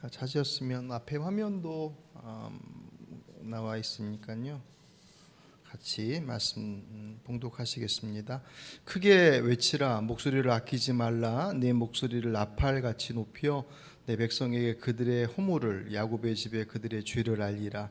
다 찾으셨으면 앞에 화면도 나와 있으니까요. 같이 말씀 봉독하시겠습니다. 크게 외치라. 목소리를 아끼지 말라. 내 목소리를 나팔같이 높여 내 백성에게 그들의 허물을, 야곱의 집에 그들의 죄를 알리라.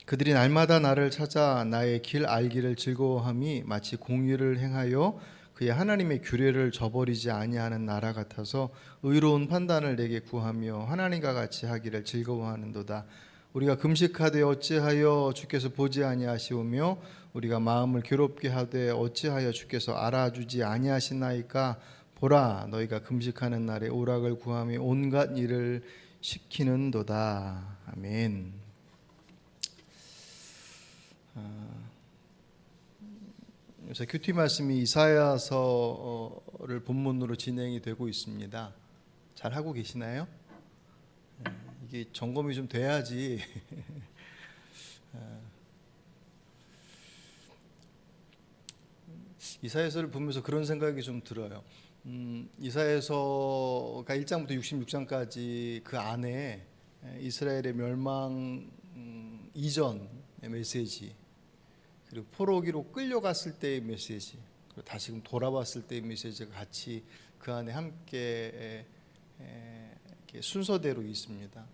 그들이 날마다 나를 찾아 나의 길 알기를 즐거워함이 마치 공의를 행하여 그의 하나님의 규례를 저버리지 아니하는 나라 같아서 의로운 판단을 내게 구하며 하나님과 같이 하기를 즐거워하는도다. 우리가 금식하되 어찌하여 주께서 보지 아니하시오며 우리가 마음을 괴롭게 하되 어찌하여 주께서 알아주지 아니하시나이까. 보라, 너희가 금식하는 날에 오락을 구하며 온갖 일을 시키는도다. 아멘. 그래서 큐티 말씀이 이사야서를 본문으로 진행이 되고 있습니다. 잘 하고 계시나요? 이게 점검이 좀 돼야지. 이사야서를 보면서 그런 생각이 좀 들어요. 이사야서가 1장부터 66장까지 그 안에 이스라엘의 멸망 이전의 메시지, 그리고 포로기로 끌려갔을 때의 메시지, 그리고 다시금 돌아왔을 때의 메시지가 같이 그 안에 함께 순서대로 있습니다.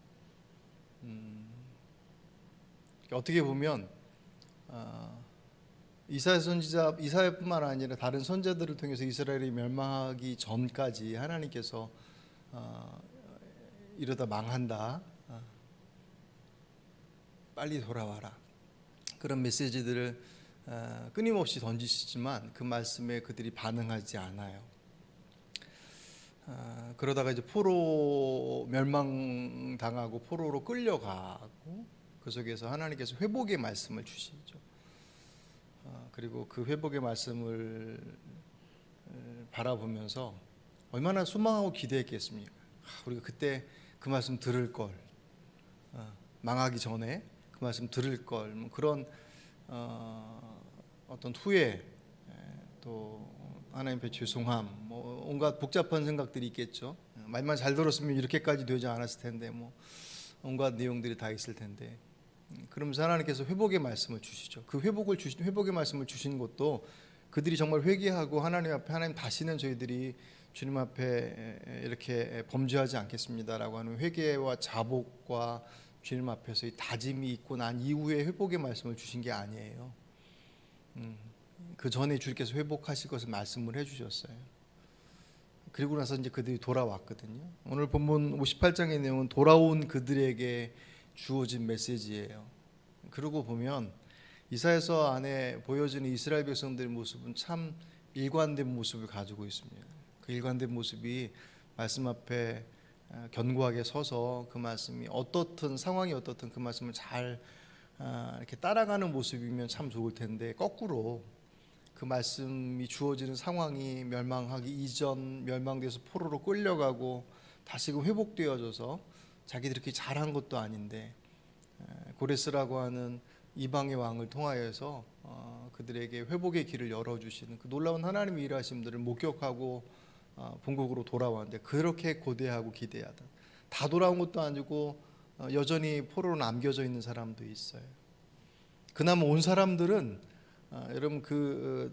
어떻게 보면 이사야 선지자, 이사야뿐만 아니라 다른 선지자들을 통해서 이스라엘이 멸망하기 전까지 하나님께서 이러다 망한다, 빨리 돌아와라, 그런 메시지들을 끊임없이 던지시지만 그 말씀에 그들이 반응하지 않아요. 그러다가 이제 포로 멸망당하고 포로로 끌려가고 그 속에서 하나님께서 회복의 말씀을 주시죠. 그리고 그 회복의 말씀을 바라보면서 얼마나 소망하고 기대했겠습니까? 우리가 그때 그 말씀 들을 걸, 망하기 전에 그 말씀 들을 걸, 뭐 그런 어떤 후회, 또 하나님께 죄송함, 뭐 온갖 복잡한 생각들이 있겠죠. 말만 잘 들었으면 이렇게까지 되지 않았을 텐데, 뭐 온갖 내용들이 다 있을 텐데, 그러면서 하나님께서 회복의 말씀을 주시죠. 그 회복의 말씀을 주신 것도 그들이 정말 회개하고 하나님 앞에, 하나님 다시는 저희들이 주님 앞에 이렇게 범죄하지 않겠습니다라고 하는 회개와 자복과 주님 앞에서 이 다짐이 있고 난 이후에 회복의 말씀을 주신 게 아니에요. 그 전에 주께서 회복하실 것을 말씀을 해주셨어요. 그리고 나서 이제 그들이 돌아왔거든요. 오늘 본문 58장의 내용은 돌아온 그들에게 주어진 메시지예요. 그러고 보면 이사야서 안에 보여지는 이스라엘 백성들의 모습은 참 일관된 모습을 가지고 있습니다. 그 일관된 모습이 말씀 앞에 견고하게 서서 그 말씀이 어떻든 상황이 어떻든 그 말씀을 잘 이렇게 따라가는 모습이면 참 좋을 텐데, 거꾸로 그 말씀이 주어지는 상황이 멸망하기 이전, 멸망돼서 포로로 끌려가고 다시금 회복되어져서 자기들이 그렇게 잘한 것도 아닌데 고레스라고 하는 이방의 왕을 통하여서 그들에게 회복의 길을 열어주시는 그 놀라운 하나님의 일하심들을 목격하고 본국으로 돌아왔는데, 그렇게 고대하고 기대하던, 다 돌아온 것도 아니고 여전히 포로로 남겨져 있는 사람도 있어요. 그나마 온 사람들은 여러분 그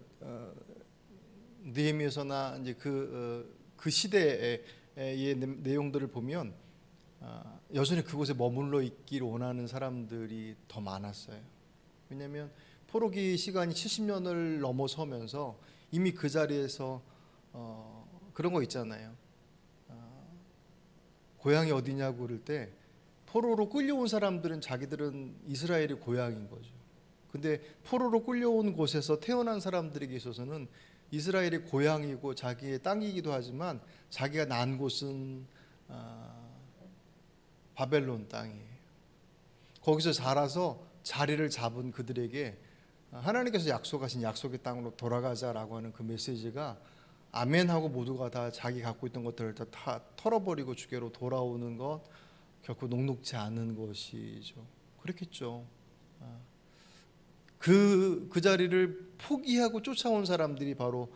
느헤미야서나 이제 그 시대의 내용들을 보면 여전히 그곳에 머물러 있기를 원하는 사람들이 더 많았어요. 왜냐하면 포로기 시간이 70년을 넘어서면서 이미 그 자리에서 그런 거 있잖아요. 고향이 어디냐고 그럴 때 포로로 끌려온 사람들은 자기들은 이스라엘이 고향인 거죠. 근데 포로로 끌려온 곳에서 태어난 사람들에게 있어서는 이스라엘이 고향이고 자기의 땅이기도 하지만 자기가 난 곳은 바벨론 땅이에요. 거기서 자라서 자리를 잡은 그들에게 하나님께서 약속하신 약속의 땅으로 돌아가자라고 하는 그 메시지가 아멘하고 모두가 다 자기 갖고 있던 것들을 다 털어버리고 주께로 돌아오는 것, 결코 녹록지 않은 것이죠. 그렇겠죠. 그 자리를 포기하고 쫓아온 사람들이 바로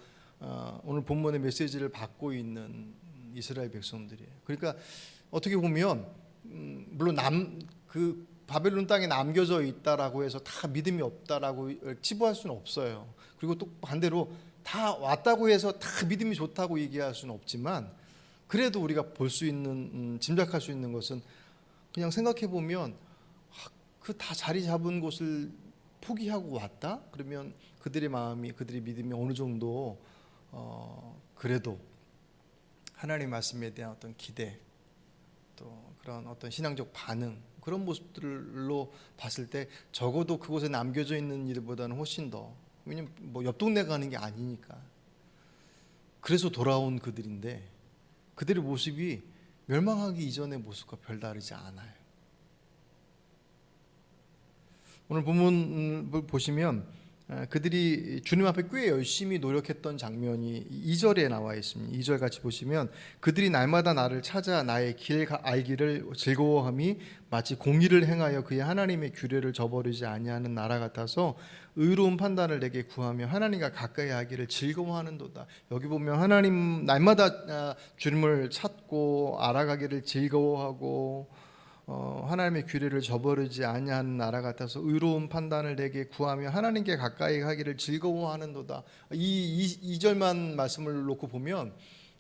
오늘 본문의 메시지를 받고 있는 이스라엘 백성들이에요. 그러니까 어떻게 보면 물론 그 바벨론 땅에 남겨져 있다라고 해서 다 믿음이 없다라고 치부할 수는 없어요. 그리고 또 반대로 다 왔다고 해서 다 믿음이 좋다고 얘기할 수는 없지만, 그래도 우리가 볼 수 있는, 짐작할 수 있는 것은, 그냥 생각해 보면 그 다 자리 잡은 곳을 포기하고 왔다? 그러면 그들의 마음이, 그들의 믿음이 어느 정도 그래도 하나님의 말씀에 대한 어떤 기대, 또 그런 어떤 신앙적 반응, 그런 모습들로 봤을 때 적어도 그곳에 남겨져 있는 일보다는 훨씬 더, 왜냐면 뭐 옆 동네 가는 게 아니니까. 그래서 돌아온 그들인데 그들의 모습이 멸망하기 이전의 모습과 별다르지 않아요. 오늘 본문을 보시면 그들이 주님 앞에 꽤 열심히 노력했던 장면이 2절에 나와 있습니다. 2절 같이 보시면, 그들이 날마다 나를 찾아 나의 길 알기를 즐거워함이 마치 공의를 행하여 그의 하나님의 규례를 저버리지 아니하는 나라 같아서 의로운 판단을 내게 구하며 하나님과 가까이 하기를 즐거워하는도다. 여기 보면 하나님 날마다 주님을 찾고 알아가기를 즐거워하고 하나님의 규례를 저버리지 아니하는 나라 같아서 의로운 판단을 내게 구하며 하나님께 가까이 하기를 즐거워하는도다. 이 절만 말씀을 놓고 보면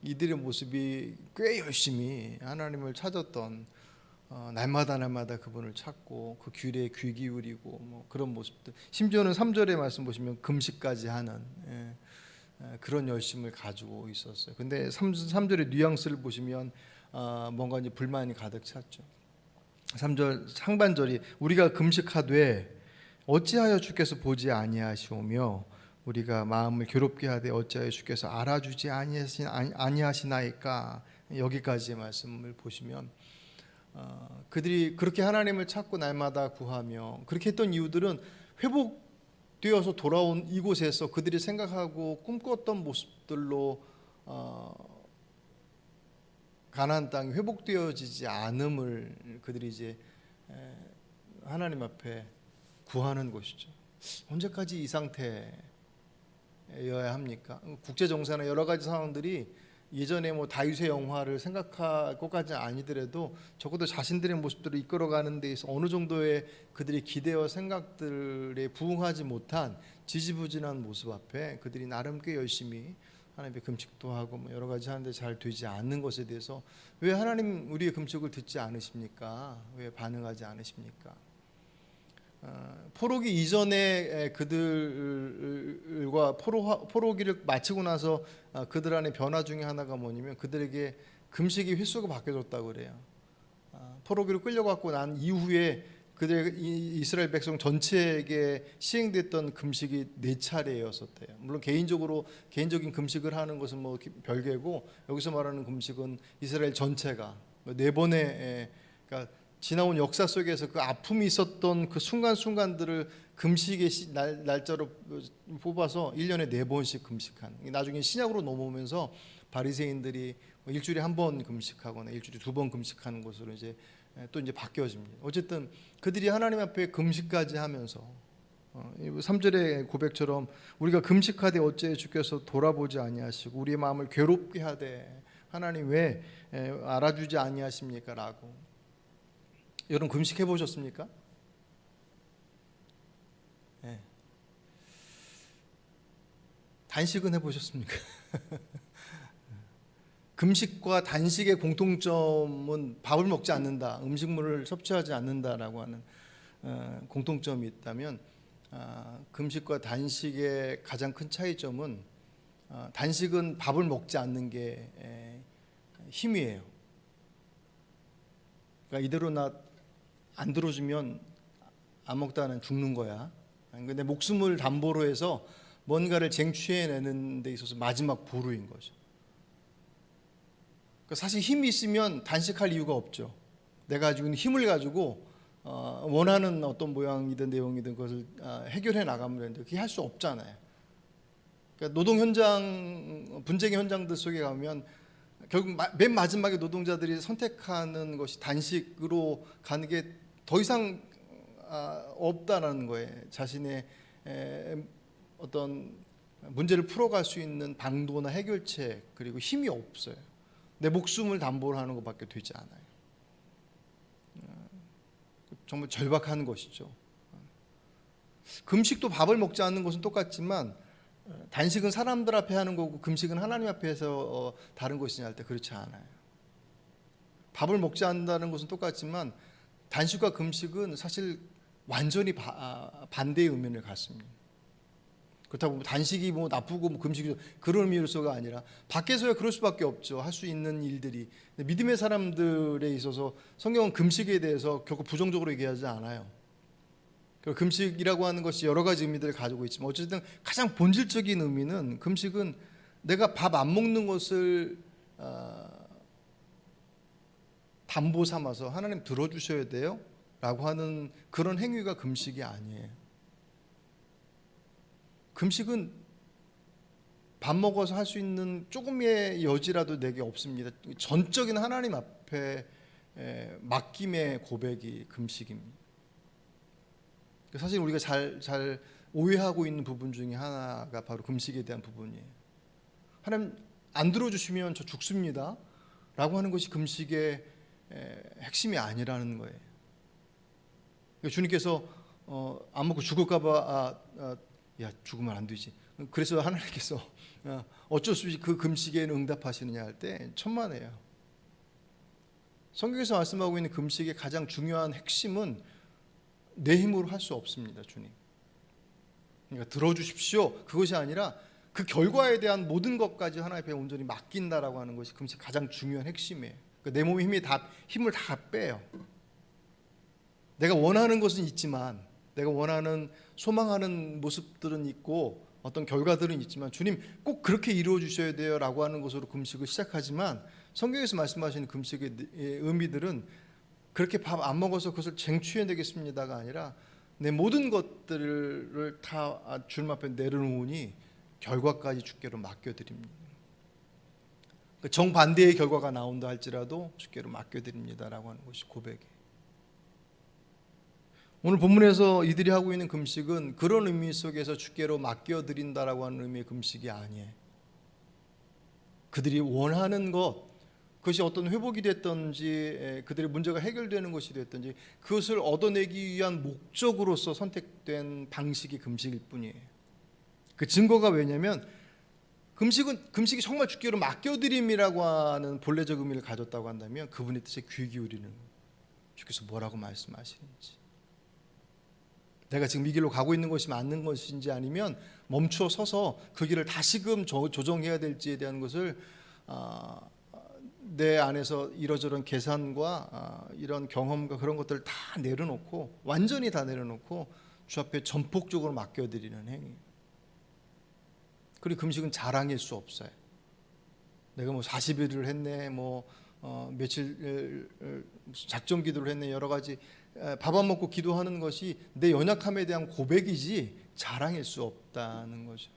이들의 모습이 꽤 열심히 하나님을 찾았던, 날마다 그분을 찾고 그 규례에 귀 기울이고 뭐 그런 모습들, 심지어는 3절의 말씀 보시면 금식까지 하는 그런 열심을 가지고 있었어요. 근데 3절의 뉘앙스를 보시면 뭔가 이제 불만이 가득 찼죠. 3절 상반절이, 우리가 금식하되 어찌하여 주께서 보지 아니하시오며 우리가 마음을 괴롭게 하되 어찌하여 주께서 알아주지 아니하시나이까. 여기까지의 말씀을 보시면 그들이 그렇게 하나님을 찾고 날마다 구하며 그렇게 했던 이유들은 회복되어서 돌아온 이곳에서 그들이 생각하고 꿈꿨던 모습들로 가나안 땅이 회복되어지지 않음을 그들이 이제 하나님 앞에 구하는 것이죠. 언제까지 이 상태여야 합니까? 국제 정세나 여러 가지 상황들이 예전에 뭐 다윗의 영화를 생각할 것까지는 아니더라도 적어도 자신들의 모습들을 이끌어가는 데 있어 어느 정도의 그들의 기대와 생각들에 부응하지 못한 지지부진한 모습 앞에 그들이 나름 꽤 열심히 하나님의 금식도 하고 뭐 여러 가지 하는데 잘 되지 않는 것에 대해서, 왜 하나님 우리의 금식을 듣지 않으십니까? 왜 반응하지 않으십니까? 포로기 이전에 그들과 포로기를 마치고 나서 그들 안에 변화 중에 하나가 뭐냐면 그들에게 금식이 횟수가 바뀌어졌다고 그래요. 포로기로 끌려갔고 난 이후에 그들 이스라엘 백성 전체에게 시행됐던 금식이 4차례였었대요. 물론 개인적인 금식을 하는 것은 뭐 별개고, 여기서 말하는 금식은 이스라엘 전체가 4번의, 그러니까 지나온 역사 속에서 그 아픔이 있었던 그 순간순간들을 금식의 날짜로 뽑아서 1년에 4번씩 금식하는, 나중에 신약으로 넘어오면서 바리새인들이 일주일에 1번 금식하거나 일주일에 2번 금식하는 것으로 이제 또 이제 바뀌어집니다. 어쨌든 그들이 하나님 앞에 금식까지 하면서 3절의 고백처럼 우리가 금식하되 어찌 주께서 돌아보지 아니하시고 우리의 마음을 괴롭게 하되 하나님 왜 알아주지 아니하십니까? 라고. 여러분 금식해 보셨습니까? 네. 단식은 해보셨습니까? 금식과 단식의 공통점은 밥을 먹지 않는다, 음식물을 섭취하지 않는다라고 하는 공통점이 있다면, 금식과 단식의 가장 큰 차이점은 단식은 밥을 먹지 않는 게 힘이에요. 그러니까 이대로 나 안 들어주면 안 먹다는 죽는 거야. 근데 목숨을 담보로 해서 뭔가를 쟁취해내는 데 있어서 마지막 보루인 거죠. 사실 힘이 있으면 단식할 이유가 없죠. 내가 가지고 있는 힘을 가지고 원하는 어떤 모양이든 내용이든 그것을 해결해 나가면 되는데 그게 할 수 없잖아요. 그러니까 노동 현장, 분쟁의 현장들 속에 가면 결국 맨 마지막에 노동자들이 선택하는 것이 단식으로 가는 게 더 이상 없다라는 거예요. 자신의 어떤 문제를 풀어갈 수 있는 방도나 해결책, 그리고 힘이 없어요. 내 목숨을 담보로 하는 것밖에 되지 않아요. 정말 절박한 것이죠. 금식도 밥을 먹지 않는 것은 똑같지만 단식은 사람들 앞에 하는 거고 금식은 하나님 앞에서 다른 것이냐 할 때 그렇지 않아요. 밥을 먹지 않는다는 것은 똑같지만 단식과 금식은 사실 완전히 반대의 의미를 갖습니다. 그렇다고 단식이 뭐 나쁘고 뭐 금식이 그런 의미로서가 아니라 밖에서야 그럴 수밖에 없죠. 할 수 있는 일들이. 믿음의 사람들에 있어서 성경은 금식에 대해서 결코 부정적으로 얘기하지 않아요. 금식이라고 하는 것이 여러 가지 의미들을 가지고 있지만 어쨌든 가장 본질적인 의미는 금식은 내가 밥 안 먹는 것을 담보 삼아서 하나님 들어주셔야 돼요 라고 하는 그런 행위가 금식이 아니에요. 금식은 밥 먹어서 할 수 있는 조금의 여지라도 내게 없습니다. 전적인 하나님 앞에 맡김의 고백이 금식입니다. 사실 우리가 잘 오해하고 있는 부분 중에 하나가 바로 금식에 대한 부분이에요. 하나님 안 들어주시면 저 죽습니다 라고 하는 것이 금식의 핵심이 아니라는 거예요. 주님께서 안 먹고 죽을까 봐 야 죽으면 안 되지. 그래서 하나님께서 어쩔 수 없이 그 금식에는 응답하시느냐 할 때 천만에요. 성경에서 말씀하고 있는 금식의 가장 중요한 핵심은 내 힘으로 할 수 없습니다. 주님 그러니까 들어주십시오 그것이 아니라 그 결과에 대한 모든 것까지 하나님 앞에 온전히 맡긴다라고 하는 것이 금식 가장 중요한 핵심이에요. 그러니까 내 몸에 힘을 다 빼요. 내가 원하는 것은 있지만 내가 원하는 소망하는 모습들은 있고 어떤 결과들은 있지만 주님 꼭 그렇게 이루어 주셔야 돼요 라고 하는 것으로 금식을 시작하지만 성경에서 말씀하시는 금식의 의미들은 그렇게 밥 안 먹어서 그것을 쟁취해내겠습니다가 아니라 내 모든 것들을 다 주님 앞에 내려놓으니 결과까지 주께로 맡겨드립니다. 정반대의 결과가 나온다 할지라도 주께로 맡겨드립니다라고 하는 것이 고백이에요. 오늘 본문에서 이들이 하고 있는 금식은 그런 의미 속에서 주께로 맡겨드린다라고 하는 의미의 금식이 아니에요. 그들이 원하는 것, 그것이 어떤 회복이 됐든지 그들의 문제가 해결되는 것이 됐든지 그것을 얻어내기 위한 목적으로서 선택된 방식이 금식일 뿐이에요. 그 증거가 왜냐하면 금식이 정말 주께로 맡겨드림이라고 하는 본래적 의미를 가졌다고 한다면 그분의 뜻에 귀 기울이는 거예요. 주께서 뭐라고 말씀하시는지, 내가 지금 이 길로 가고 있는 것이 맞는 것인지 아니면 멈추어 서서 그 길을 다시금 조정해야 될지에 대한 것을 내 안에서 이러저런 계산과 이런 경험과 그런 것들을 다 내려놓고 완전히 다 내려놓고 주 앞에 전폭적으로 맡겨드리는 행위. 그리고 금식은 자랑일 수 없어요. 내가 뭐 40일을 했네, 뭐 며칠 작정 기도를 했네, 여러 가지 밥 안 먹고 기도하는 것이 내 연약함에 대한 고백이지 자랑일 수 없다는 거죠.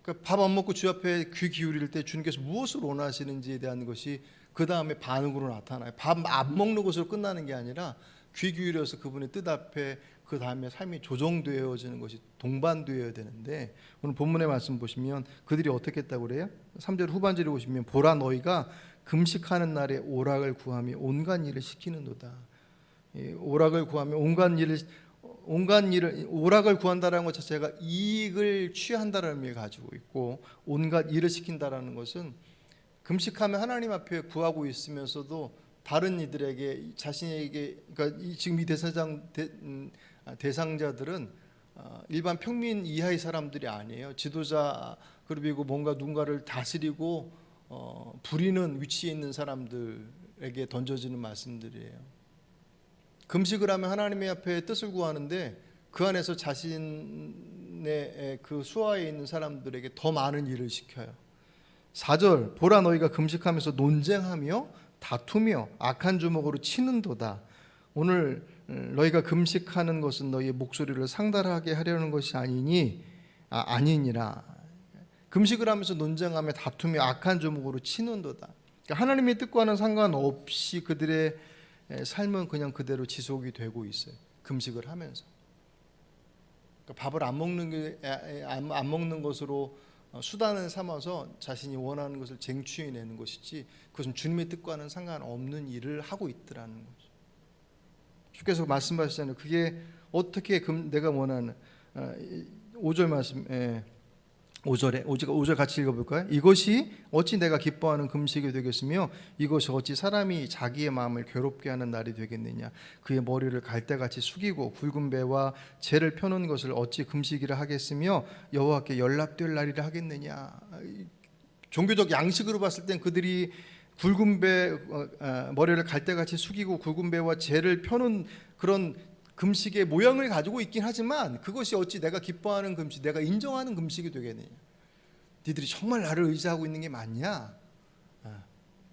그러니까 밥 안 먹고 주 앞에 귀 기울일 때 주님께서 무엇을 원하시는지에 대한 것이 그 다음에 반응으로 나타나요. 밥 안 먹는 것으로 끝나는 게 아니라 귀 기울여서 그분의 뜻 앞에 그 다음에 삶이 조정되어지는 것이 동반되어야 되는데 오늘 본문의 말씀 보시면 그들이 어떻게 했다고 그래요? 3절 후반절에 보시면 보라 너희가 금식하는 날에 오락을 구하며 온갖 일을 시키는도다. 오락을 구하며 온갖 일을 오락을 구한다라는 것 자체가 이익을 취한다는 의미를 가지고 있고 온갖 일을 시킨다라는 것은 금식하면 하나님 앞에 구하고 있으면서도 다른 이들에게 자신에게 그러니까 지금 이 대상자들은 일반 평민 이하의 사람들이 아니에요. 지도자 그리고 뭔가 누군가를 다스리고 부리는 위치에 있는 사람들에게 던져지는 말씀들이에요. 금식을 하면 하나님의 앞에 뜻을 구하는데 그 안에서 자신의 그 수하에 있는 사람들에게 더 많은 일을 시켜요. 4절 보라 너희가 금식하면서 논쟁하며 다투며 악한 주먹으로 치는도다. 오늘 너희가 금식하는 것은 너희의 목소리를 상달하게 하려는 것이 아니니라. 금식을 하면서 논쟁하며 다투며 악한 주먹으로 치는도다. 그러니까 하나님의 뜻과는 상관없이 그들의 삶은 그냥 그대로 지속이 되고 있어요. 금식을 하면서. 그러니까 밥을 안 먹는 것으로 수단을 삼아서 자신이 원하는 것을 쟁취해내는 것이지 그것은 주님의 뜻과는 상관없는 일을 하고 있더라는 거죠. 주께서 말씀하시잖아요. 그게 어떻게 내가 원하는 5절 말씀 5절 같이 읽어볼까요? 이것이 어찌 내가 기뻐하는 금식이 되겠으며 이것이 어찌 사람이 자기의 마음을 괴롭게 하는 날이 되겠느냐. 그의 머리를 갈대같이 숙이고 굵은 배와 재를 펴놓은 것을 어찌 금식이라 하겠으며 여호와께 연락될 날이라 하겠느냐. 종교적 양식으로 봤을 땐 그들이 굵은 배 머리를 갈대같이 숙이고 굵은 배와 재를 펴놓은 그런 금식의 모양을 가지고 있긴 하지만 그것이 어찌 내가 기뻐하는 금식, 내가 인정하는 금식이 되겠느냐. 니들이 정말 나를 의지하고 있는 게 맞냐?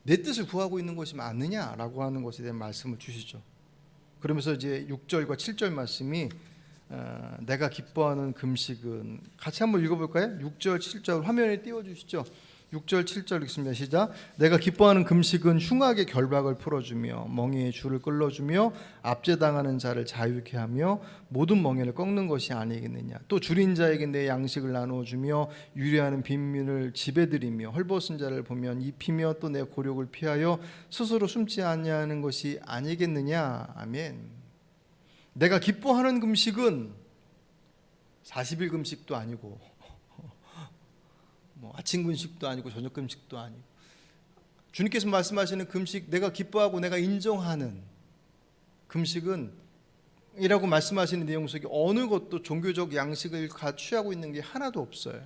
내 뜻을 구하고 있는 것이 맞느냐라고 하는 것에 대한 말씀을 주시죠. 그러면서 이제 6절과 7절 말씀이 내가 기뻐하는 금식은 같이 한번 읽어볼까요? 6절 7절 화면에 띄워주시죠. 6절 7절 읽습니다. 시작. 내가 기뻐하는 금식은 흉악의 결박을 풀어주며 멍에의 줄을 끌어주며 압제당하는 자를 자유케 하며 모든 멍에를 꺾는 것이 아니겠느냐. 또 줄인 자에게 내 양식을 나누어주며 유리하는 빈민을 지배드리며 헐벗은 자를 보면 입히며 또 내 고력을 피하여 스스로 숨지 아니하는 것이 아니겠느냐. 아멘. 내가 기뻐하는 금식은 40일 금식도 아니고 아침 금식도 아니고 저녁 금식도 아니고 주님께서 말씀하시는 금식, 내가 기뻐하고 내가 인정하는 금식은 이라고 말씀하시는 내용 속에 어느 것도 종교적 양식을 취하고 있는 게 하나도 없어요.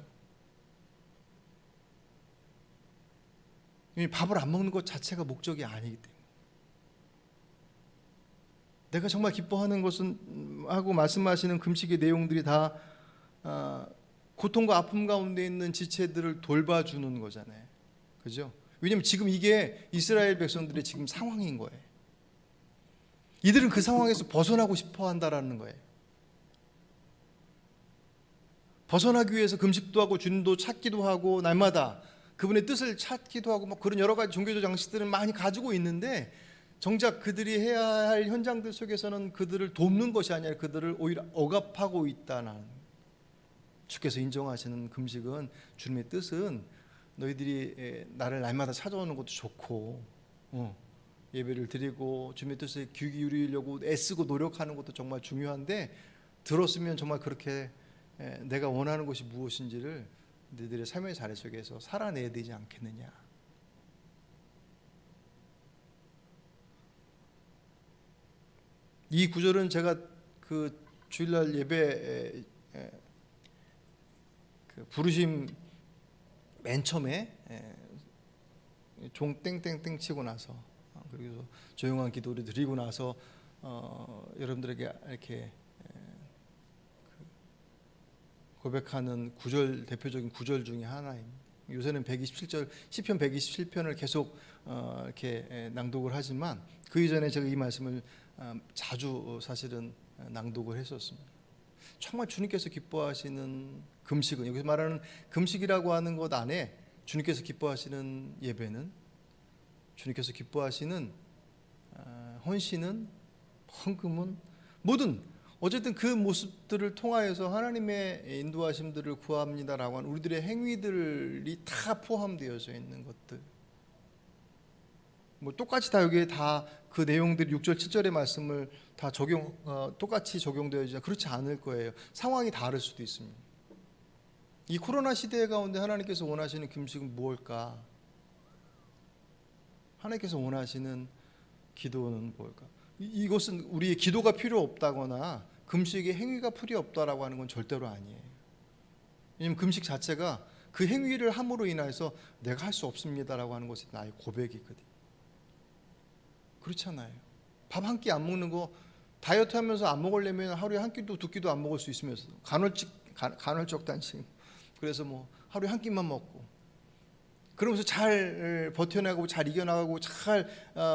밥을 안 먹는 것 자체가 목적이 아니기 때문에 내가 정말 기뻐하는 것은 하고 말씀하시는 금식의 내용들이 다 고통과 아픔 가운데 있는 지체들을 돌봐주는 거잖아요. 그죠? 왜냐하면 지금 이게 이스라엘 백성들의 지금 상황인 거예요. 이들은 그 상황에서 벗어나고 싶어 한다라는 거예요. 벗어나기 위해서 금식도 하고 주님도 찾기도 하고 날마다 그분의 뜻을 찾기도 하고 그런 여러 가지 종교적 장식들은 많이 가지고 있는데 정작 그들이 해야 할 현장들 속에서는 그들을 돕는 것이 아니라 그들을 오히려 억압하고 있다는 주께서 인정하시는 금식은 주님의 뜻은 너희들이 나를 날마다 찾아오는 것도 좋고 예배를 드리고 주님의 뜻에 귀 기울이려고 애쓰고 노력하는 것도 정말 중요한데 들었으면 정말 그렇게 내가 원하는 것이 무엇인지를 너희들의 삶의 자리 속에서 살아내야 되지 않겠느냐. 이 구절은 제가 그 주일날 예배 그 부르심 맨 처음에 종 땡땡땡 치고 나서 그리고 조용한 기도를 드리고 나서 여러분들에게 이렇게 고백하는 구절, 대표적인 구절 중에 하나입니다. 요새는 127절 시편 127편을 계속 이렇게 낭독을 하지만 그 이전에 제가 이 말씀을 자주 사실은 낭독을 했었습니다. 정말 주님께서 기뻐하시는 금식은, 여기서 말하는 금식이라고 하는 것 안에 주님께서 기뻐하시는 예배는, 주님께서 기뻐하시는 헌신은, 헌금은, 모든 어쨌든 그 모습들을 통하여서 하나님의 인도하심들을 구합니다라고 하는 우리들의 행위들이 다 포함되어져 있는 것들, 똑같이 다 여기에 다 그 내용들이 6절 7절의 말씀을 다 똑같이 적용되어지지 그렇지 않을 거예요. 상황이 다를 수도 있습니다. 이 코로나 시대 가운데 하나님께서 원하시는 금식은 무엇일까? 하나님께서 원하시는 기도는 무엇일까? 이것은 우리의 기도가 필요 없다거나 금식의 행위가 필요 없다라고 하는 건 절대로 아니에요. 왜냐하면 금식 자체가 그 행위를 함으로 인해서 내가 할 수 없습니다라고 하는 것이 나의 고백이거든요. 그렇잖아요. 밥 한 끼 안 먹는 거, 다이어트 하면서 안 먹으려면 하루에 한 끼도 두 끼도 안 먹을 수 있으면서 간헐적 단식, 그래서 하루에 한 끼만 먹고 그러면서 잘 버텨나가고 잘 이겨나가고 잘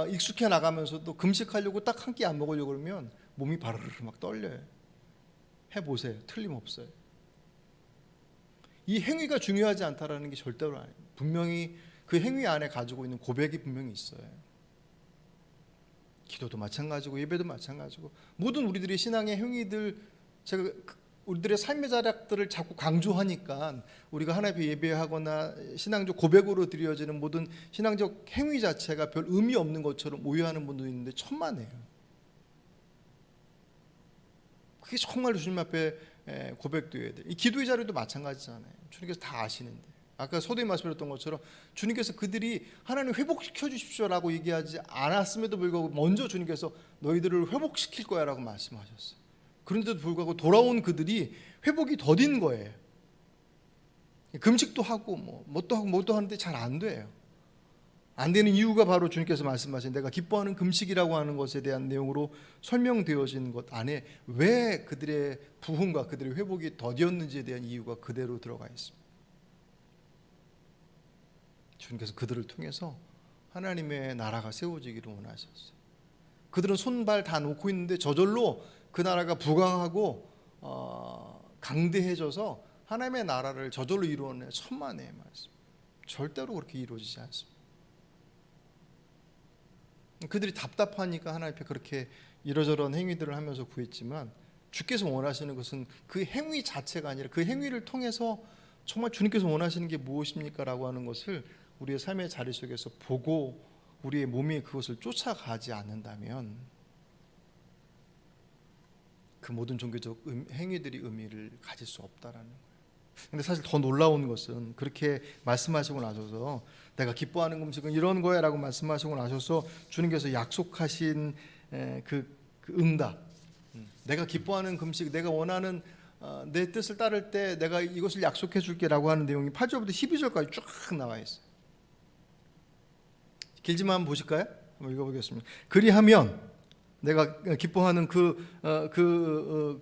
익숙해 나가면서도 금식하려고 딱 한 끼 안 먹으려고 그러면 몸이 바르르 막 떨려요. 해보세요. 틀림없어요. 이 행위가 중요하지 않다라는 게 절대로 아니에요. 분명히 그 행위 안에 가지고 있는 고백이 분명히 있어요. 기도도 마찬가지고 예배도 마찬가지고 모든 우리들의 신앙의 행위들, 제가 우리들의 삶의 자락들을 자꾸 강조하니까 우리가 하나님 앞에 예배하거나 신앙적 고백으로 드려지는 모든 신앙적 행위 자체가 별 의미 없는 것처럼 오해하는 분도 있는데 천만에요. 그게 정말로 주님 앞에 고백되어야 돼. 이 기도의 자리도 마찬가지잖아요. 주님께서 다 아시는데, 아까 서두에 말씀드렸던 것처럼 주님께서 그들이 하나님 회복시켜 주십시오라고 얘기하지 않았음에도 불구하고 먼저 주님께서 너희들을 회복시킬 거야라고 말씀하셨어요. 그런데도 불구하고 돌아온 그들이 회복이 더딘 거예요. 금식도 하고 뭣도 하는데 잘 안 돼요. 안 되는 이유가 바로 주님께서 말씀하신 내가 기뻐하는 금식이라고 하는 것에 대한 내용으로 설명되어진 것 안에 왜 그들의 부흥과 그들의 회복이 더디었는지에 대한 이유가 그대로 들어가 있습니다. 주님께서 그들을 통해서 하나님의 나라가 세워지기를 원하셨어요. 그들은 손발 다 놓고 있는데 저절로 그 나라가 부강하고 강대해져서 하나님의 나라를 저절로 이루어내. 천만의 말씀. 절대로 그렇게 이루어지지 않습니다. 그들이 답답하니까 하나님 앞에 그렇게 이러저런 행위들을 하면서 구했지만 주께서 원하시는 것은 그 행위 자체가 아니라 그 행위를 통해서 정말 주님께서 원하시는 게 무엇입니까? 라고 하는 것을 우리의 삶의 자리 속에서 보고 우리의 몸이 그것을 쫓아가지 않는다면 그 모든 종교적 행위들이 의미를 가질 수 없다라는 거예요. 근데 사실 더 놀라운 것은 그렇게 말씀하시고 나셔서 내가 기뻐하는 음식은 이런 거야 라고 말씀하시고 나셔서 주님께서 약속하신 그 응답, 내가 기뻐하는 금식, 내가 원하는 내 뜻을 따를 때 내가 이것을 약속해 줄게 라고 하는 내용이 8절부터 12절까지 쫙 나와 있어요. 길지만 한번 보실까요? 한번 읽어보겠습니다. 그리하면 내가 기뻐하는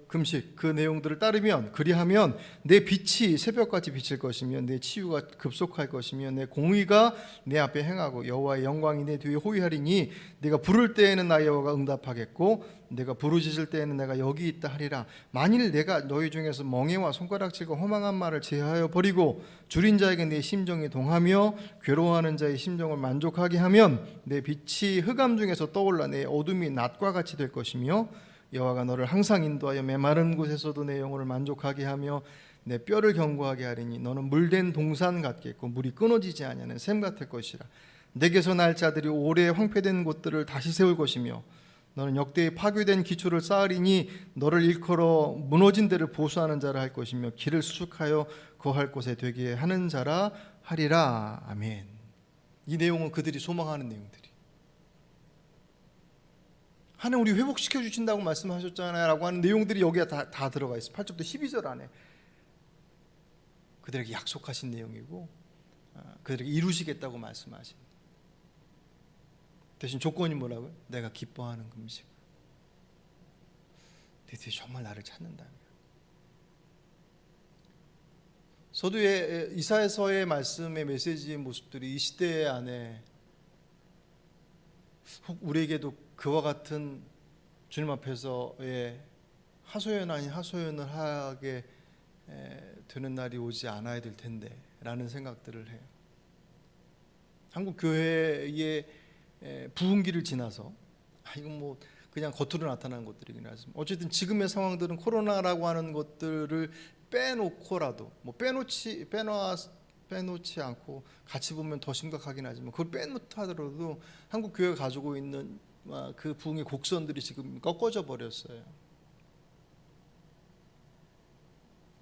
금식 그 내용들을 따르면 그리하면 내 빛이 새벽같이 비칠 것이며 내 치유가 급속할 것이며 내 공의가 내 앞에 행하고 여호와의 영광이 내 뒤에 호위하리니 네가 부를 때에는 나 여호와가 응답하겠고 내가 부르짖을 때에는 내가 여기 있다 하리라. 만일 내가 너희 중에서 멍에와 손가락질과 허망한 말을 제하여 버리고 줄인 자에게 내 심정이 동하며 괴로워하는 자의 심정을 만족하게 하면 내 빛이 흑암 중에서 떠올라 내 어둠이 낮과 같이 될 것이며 여호와가 너를 항상 인도하여 메마른 곳에서도 내 영혼을 만족하게 하며 내 뼈를 견고하게 하리니 너는 물된 동산 같겠고 물이 끊어지지 아니하는 샘 같을 것이라. 내게서 날 자들이 오래 황폐된 곳들을 다시 세울 것이며 너는 역대의 파괴된 기초를 쌓으리니 너를 일컬어 무너진 데를 보수하는 자라 할 것이며 길을 수축하여 거할 곳에 되게 하는 자라 하리라. 아멘. 이 내용은 그들이 소망하는 내용들이. 하나님 우리 회복시켜 주신다고 말씀하셨잖아요 라고 하는 내용들이 여기에 다 들어가 있어요. 8절부터 12절 안에 그들에게 약속하신 내용이고 그들에게 이루시겠다고 말씀하신. 대신 조건이 뭐라고요? 내가 기뻐하는 금식. 너희들이 정말 나를 찾는다면. 서두에 이사야서의 말씀의 메시지의 모습들이 이 시대 안에 혹 우리에게도 그와 같은 주님 앞에서의 하소연 아닌 하소연을 하게 되는 날이 오지 않아야 될 텐데 라는 생각들을 해요. 한국 교회의 부흥기를 지나서 이건 뭐 그냥 겉으로 나타나는 것들이긴 하지만 어쨌든 지금의 상황들은 코로나라고 하는 것들을 빼놓고라도 뭐 빼놓지 않고 같이 보면 더 심각하긴 하지만 그걸 빼놓다 하더라도 한국 교회가 가지고 있는 그 부흥의 곡선들이 지금 꺾어져 버렸어요.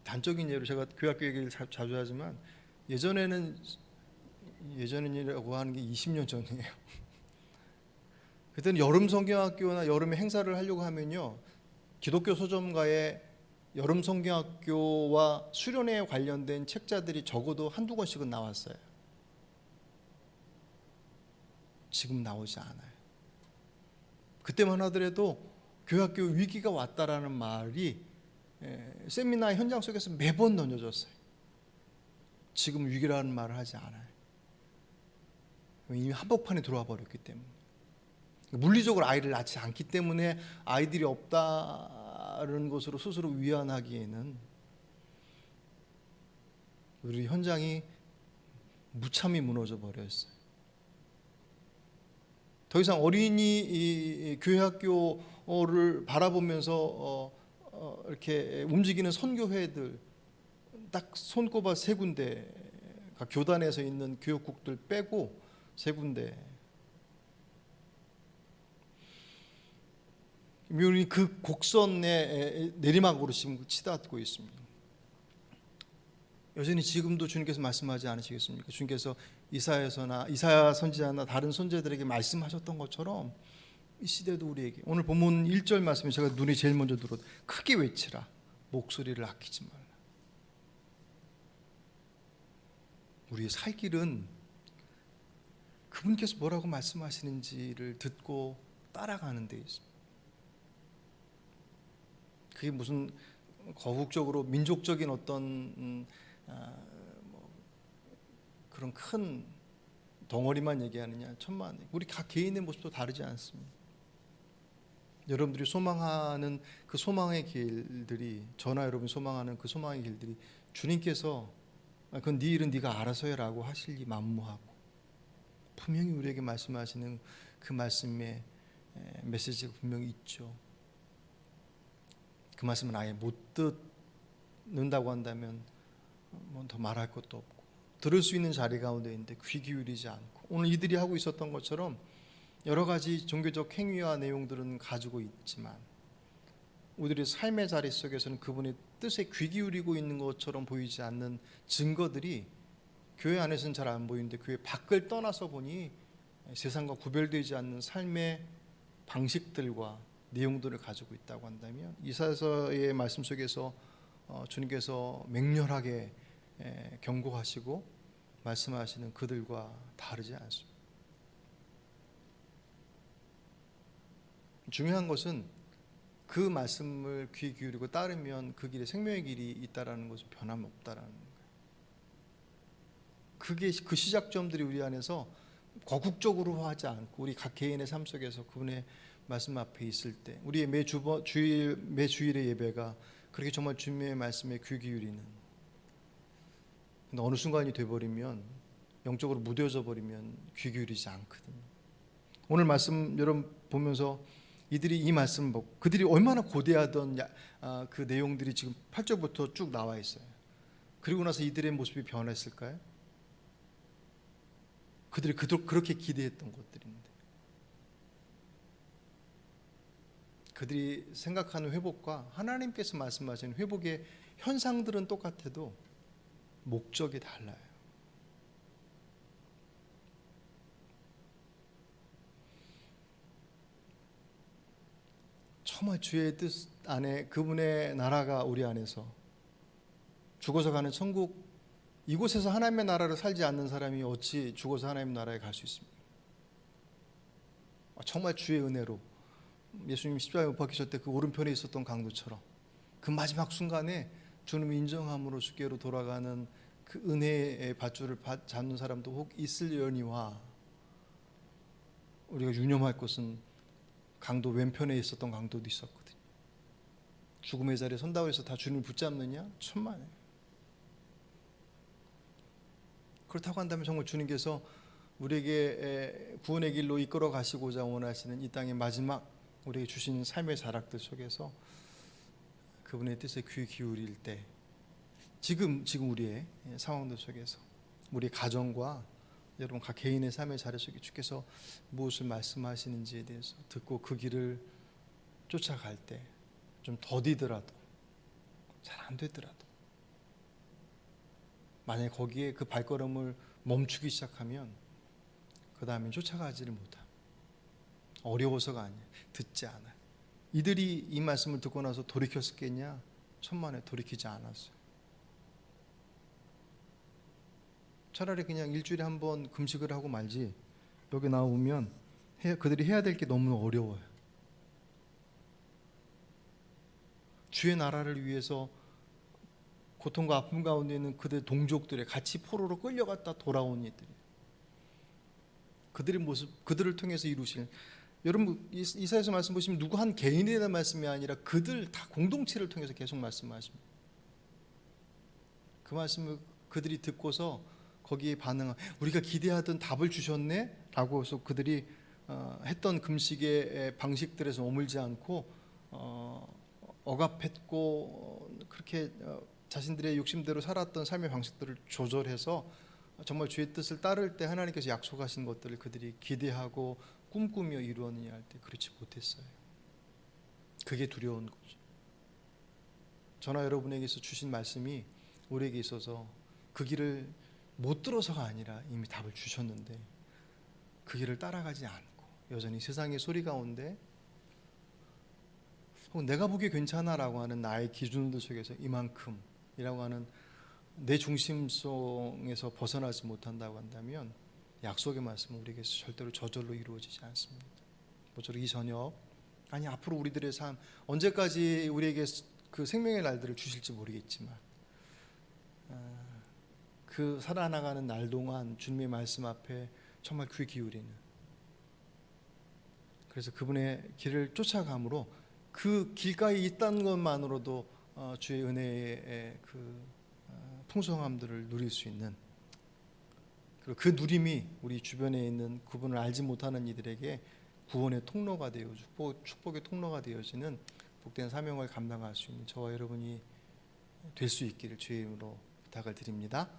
단적인 예로 제가 교회학교 얘기를 자주 하지만 예전이라고 하는 게 20년 전이에요. 그때는 여름 성경학교나 여름에 행사를 하려고 하면요, 기독교 서점가에 여름 성경학교와 수련회에 관련된 책자들이 적어도 한두 권씩은 나왔어요. 지금 나오지 않아요. 그때만 하더라도 교회학교 위기가 왔다라는 말이 세미나 현장 속에서 매번 던져졌어요. 지금 위기라는 말을 하지 않아요. 이미 한복판에 들어와 버렸기 때문에. 물리적으로 아이를 낳지 않기 때문에 아이들이 없다는 것으로 스스로 위안하기에는 우리 현장이 무참히 무너져 버렸어요. 더 이상 어린이 교회학교를 바라보면서 이렇게 움직이는 선교회들 딱 손꼽아 3군데, 교단에서 있는 교육국들 빼고 3군데. 우리 그 곡선의 내리막으로 지금 치닫고 있습니다. 여전히 지금도 주님께서 말씀하지 않으시겠습니까? 주님께서 이사야서나 이사야 선지자나 다른 선지자들에게 말씀하셨던 것처럼 이 시대도 우리에게, 오늘 본문 1절 말씀에 제가 눈이 제일 먼저 들어, 크게 외치라, 목소리를 아끼지 말라. 우리의 살 길은 그분께서 뭐라고 말씀하시는지를 듣고 따라가는 데 있습니다. 그게 무슨 거국적으로 민족적인 어떤 그런 큰 덩어리만 얘기하느냐, 천만, 우리 각 개인의 모습도 다르지 않습니다. 여러분들이 소망하는 그 소망의 길들이, 저나 여러분이 소망하는 그 소망의 길들이 주님께서 그건 네 일은 네가 알아서 해라고 하실리 만무하고, 분명히 우리에게 말씀하시는 그 말씀의 메시지가 분명히 있죠. 그 말씀은 아예 못 듣는다고 한다면 뭐 더 말할 것도 없고, 들을 수 있는 자리 가운데 있는데 귀 기울이지 않고, 오늘 이들이 하고 있었던 것처럼 여러 가지 종교적 행위와 내용들은 가지고 있지만 우리들의 삶의 자리 속에서는 그분의 뜻에 귀 기울이고 있는 것처럼 보이지 않는 증거들이 교회 안에서는 잘 안 보이는데 교회 밖을 떠나서 보니 세상과 구별되지 않는 삶의 방식들과 내용들을 가지고 있다고 한다면, 이사야서의 말씀 속에서 주님께서 맹렬하게 경고하시고 말씀하시는 그들과 다르지 않습니다. 중요한 것은 그 말씀을 귀 기울이고 따르면 그 길에 생명의 길이 있다라는 것은 변함없다라는 거예요. 그게 그 시작점들이 우리 안에서 거국적으로 하지 않고 우리 각 개인의 삶 속에서 그분의 말씀 앞에 있을 때, 우리의 매 주일의 예배가 그렇게 정말 주님의 말씀에 귀 기울이는, 근데 어느 순간이 돼버리면, 영적으로 무뎌져 버리면 귀 기울이지 않거든요. 오늘 말씀 여러분 보면서 이들이 이 말씀 보고 그들이 얼마나 고대하던 그 내용들이 지금 8절부터 쭉 나와 있어요. 그리고 나서 이들의 모습이 변했을까요? 그들이 그렇게 기대했던 것들인데, 그들이 생각하는 회복과 하나님께서 말씀하시는 회복의 현상들은 똑같아도 목적이 달라요. 정말 주의 뜻 안에 그분의 나라가 우리 안에서, 죽어서 가는 천국 이곳에서 하나님의 나라를 살지 않는 사람이 어찌 죽어서 하나님의 나라에 갈 수 있습니까? 정말 주의 은혜로 예수님 십자가에 못 박히실 때 그 오른편에 있었던 강도처럼 그 마지막 순간에 주님을 인정함으로 주께로 돌아가는 그 은혜의 밧줄을 잡는 사람도 혹 있으려니와, 우리가 유념할 것은 강도 왼편에 있었던 강도도 있었거든요. 죽음의 자리에 선다고 해서 다 주님을 붙잡느냐? 천만에. 그렇다고 한다면 정말 주님께서 우리에게 구원의 길로 이끌어 가시고자 원하시는 이 땅의 마지막 우리에게 주신 삶의 자락들 속에서 그분의 뜻에 귀 기울일 때, 지금 우리의 상황들 속에서 우리 가정과 여러분 각 개인의 삶의 자리 속에 주께서 무엇을 말씀하시는지에 대해서 듣고 그 길을 쫓아갈 때 좀 더디더라도, 잘 안 되더라도, 만약에 거기에 그 발걸음을 멈추기 시작하면 그 다음엔 쫓아가지를 못함. 어려워서가 아니에요. 듣지 않아요. 이들이 이 말씀을 듣고 나서 돌이켰었겠냐? 천만에 돌이키지 않았어요. 차라리 그냥 일주일에 한 번 금식을 하고 말지, 여기 나오면 그들이 해야 될 게 너무 어려워요. 주의 나라를 위해서 고통과 아픔 가운데 있는 그들 동족들의 같이 포로로 끌려갔다 돌아온 이들이, 그들의 모습, 그들을 통해서 이루실, 여러분 이사야서 말씀 보시면 누구 한 개인에 대한 말씀이 아니라 그들 다 공동체를 통해서 계속 말씀하십니다. 그 말씀을 그들이 듣고서 거기에 반응한, 우리가 기대하던 답을 주셨네? 라고 해서 그들이 했던 금식의 방식들에서 머물지 않고 억압했고 그렇게 자신들의 욕심대로 살았던 삶의 방식들을 조절해서 정말 주의 뜻을 따를 때 하나님께서 약속하신 것들을 그들이 기대하고 꿈꾸며 이루었느냐 할 때 그렇지 못했어요. 그게 두려운 거죠. 저나 여러분에게서 주신 말씀이 우리에게 있어서 그 길을 못 들어서가 아니라 이미 답을 주셨는데 그 길을 따라가지 않고 여전히 세상의 소리 가운데 내가 보기에 괜찮아라고 하는 나의 기준들 속에서 이만큼이라고 하는 내 중심성에서 벗어나지 못한다고 한다면 약속의 말씀은 우리에게서 절대로 저절로 이루어지지 않습니다. 모쪼록 이 저녁, 아니 앞으로 우리들의 삶, 언제까지 우리에게 그 생명의 날들을 주실지 모르겠지만 그 살아나가는 날 동안 주님의 말씀 앞에 정말 귀 기울이는, 그래서 그분의 길을 쫓아감으로 그 길가에 있다는 것만으로도 주의 은혜의 그 풍성함들을 누릴 수 있는, 그리고 그 누림이 우리 주변에 있는 그분을 알지 못하는 이들에게 구원의 통로가 되어주고 축복의 통로가 되어지는 복된 사명을 감당할 수 있는 저와 여러분이 될 수 있기를 주의 이름으로 부탁을 드립니다.